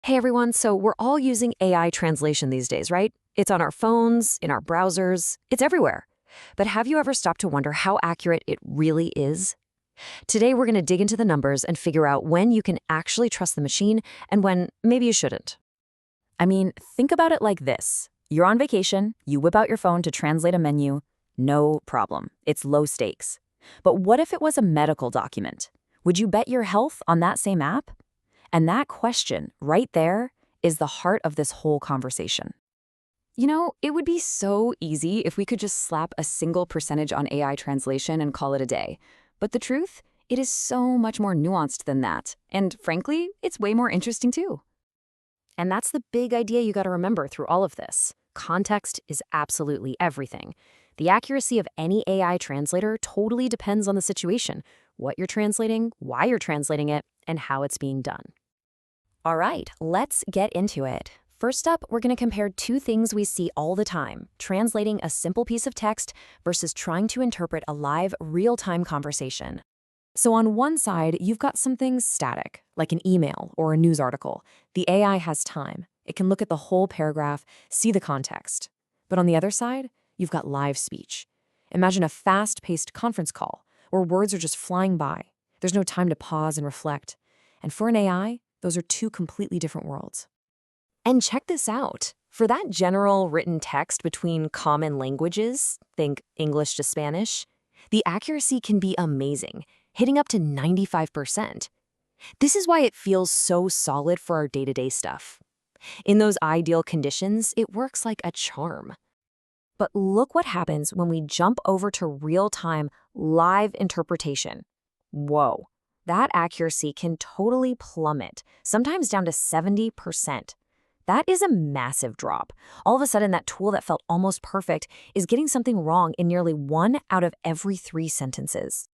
Hey everyone, so we're all using AI translation these days, right? It's on our phones, in our browsers, it's everywhere. But have you ever stopped to wonder how accurate it really is? Today we're going to dig into the numbers and figure out when you can actually trust the machine and when maybe you shouldn't. I mean, think about it like this. You're on vacation, you whip out your phone to translate a menu. No problem. It's low stakes. But what if it was a medical document? Would you bet your health on that same app? And that question, right there, is the heart of this whole conversation. It would be so easy if we could just slap a single percentage on AI translation and call it a day. But the truth, it is so much more nuanced than that. And frankly, it's way more interesting too. And that's the big idea you got to remember through all of this. Context is absolutely everything. The accuracy of any AI translator totally depends on the situation, what you're translating, why you're translating it, and how it's being done. All right, let's get into it. First up, we're going to compare two things we see all the time, translating a simple piece of text versus trying to interpret a live, real-time conversation. So on one side, you've got something static, like an email or a news article. The AI has time. It can look at the whole paragraph, see the context. But on the other side, you've got live speech. Imagine a fast-paced conference call where words are just flying by. There's no time to pause and reflect. And for an AI, those are two completely different worlds. And check this out. For that general written text between common languages, think English to Spanish, the accuracy can be amazing, hitting up to 95%. This is why it feels so solid for our day-to-day stuff. In those ideal conditions, it works like a charm. But look what happens when we jump over to real-time, live interpretation. Whoa, that accuracy can totally plummet, sometimes down to 70%. That is a massive drop. All of a sudden, that tool that felt almost perfect is getting something wrong in nearly 1 out of every 3 sentences.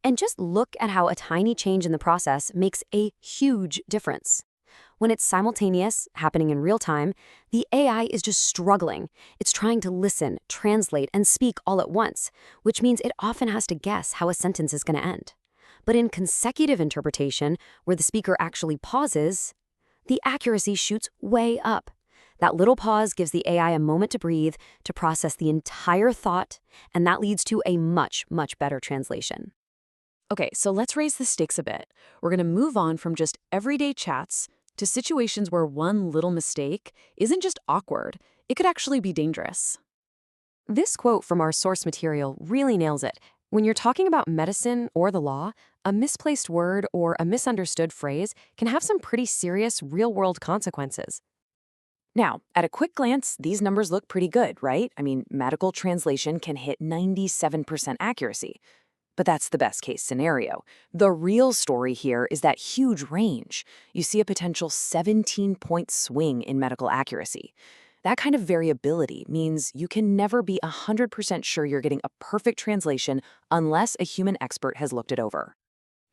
And just look at how a tiny change in the process makes a huge difference. When it's simultaneous, happening in real time, the AI is just struggling. It's trying to listen, translate, and speak all at once, which means it often has to guess how a sentence is going to end. But in consecutive interpretation, where the speaker actually pauses, the accuracy shoots way up. That little pause gives the AI a moment to breathe, to process the entire thought, and that leads to a much, much better translation. Okay, so let's raise the stakes a bit. We're going to move on from just everyday chats to situations where one little mistake isn't just awkward, it could actually be dangerous. This quote from our source material really nails it. When you're talking about medicine or the law, a misplaced word or a misunderstood phrase can have some pretty serious real-world consequences. Now, at a quick glance, these numbers look pretty good, right? I mean, medical translation can hit 97% accuracy. But that's the best case scenario. The real story here is that huge range. You see a potential 17-point swing in medical accuracy. That kind of variability means you can never be 100% sure you're getting a perfect translation unless a human expert has looked it over.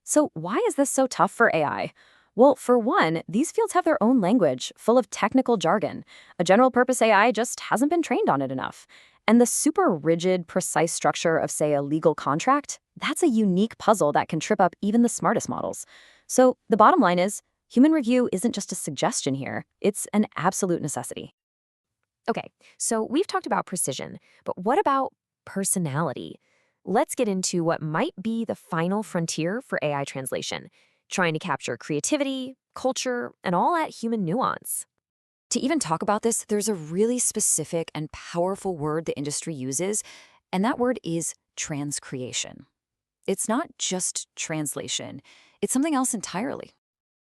So why is this so tough for AI? Well, for one, these fields have their own language, full of technical jargon. A general-purpose AI just hasn't been trained on it enough. And the super rigid, precise structure of, say, a legal contract, that's a unique puzzle that can trip up even the smartest models. So the bottom line is, human review isn't just a suggestion here, it's an absolute necessity. Okay, so we've talked about precision, but what about personality? Let's get into what might be the final frontier for AI translation, trying to capture creativity, culture, and all that human nuance. To even talk about this, there's a really specific and powerful word the industry uses, and that word is transcreation. It's not just translation, it's something else entirely.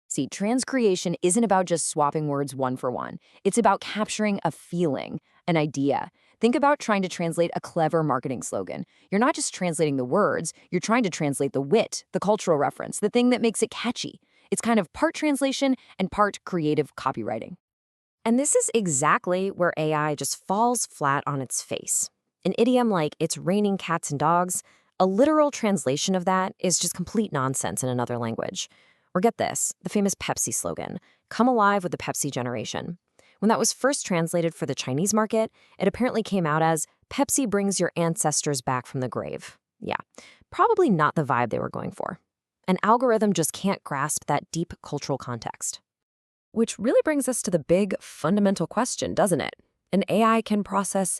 See, transcreation isn't about just swapping words one for one. It's about capturing a feeling, an idea. Think about trying to translate a clever marketing slogan. You're not just translating the words, you're trying to translate the wit, the cultural reference, the thing that makes it catchy. It's kind of part translation and part creative copywriting. And this is exactly where AI just falls flat on its face. An idiom like, "it's raining cats and dogs," a literal translation of that is just complete nonsense in another language. Or get this, the famous Pepsi slogan, "Come alive with the Pepsi generation." When that was first translated for the Chinese market, it apparently came out as, "Pepsi brings your ancestors back from the grave." Yeah, probably not the vibe they were going for. An algorithm just can't grasp that deep cultural context. Which really brings us to the big fundamental question, doesn't it? An AI can process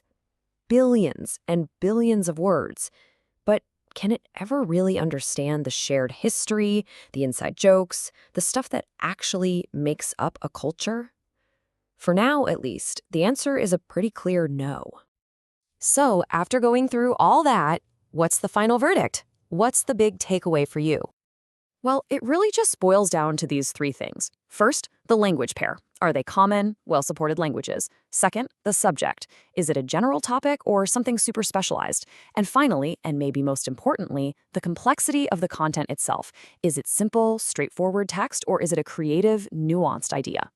billions and billions of words, but can it ever really understand the shared history, the inside jokes, the stuff that actually makes up a culture? For now, at least, the answer is a pretty clear no. So, after going through all that, what's the final verdict? What's the big takeaway for you? Well, it really just boils down to these three things. First, the language pair. Are they common, well-supported languages? Second, the subject. Is it a general topic or something super specialized? And finally, and maybe most importantly, the complexity of the content itself. Is it simple, straightforward text, or is it a creative, nuanced idea?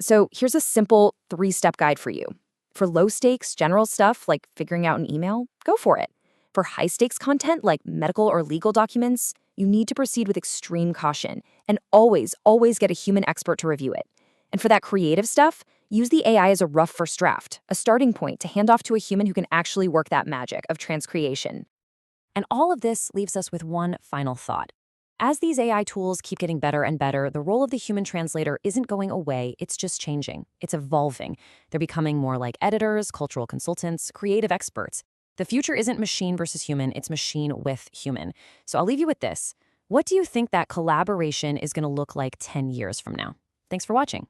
So here's a simple 3-step guide for you. For low-stakes, general stuff like figuring out an email, go for it. For high-stakes content like medical or legal documents, you need to proceed with extreme caution and always get a human expert to review it. And for that creative stuff, use the AI as a rough first draft, a starting point to hand off to a human who can actually work that magic of transcreation. And all of this leaves us with one final thought. As these AI tools keep getting better and better, the role of the human translator isn't going away, it's just changing. It's evolving. They're becoming more like editors, cultural consultants, creative experts. The future isn't machine versus human, it's machine with human. So I'll leave you with this. What do you think that collaboration is going to look like 10 years from now? Thanks for watching.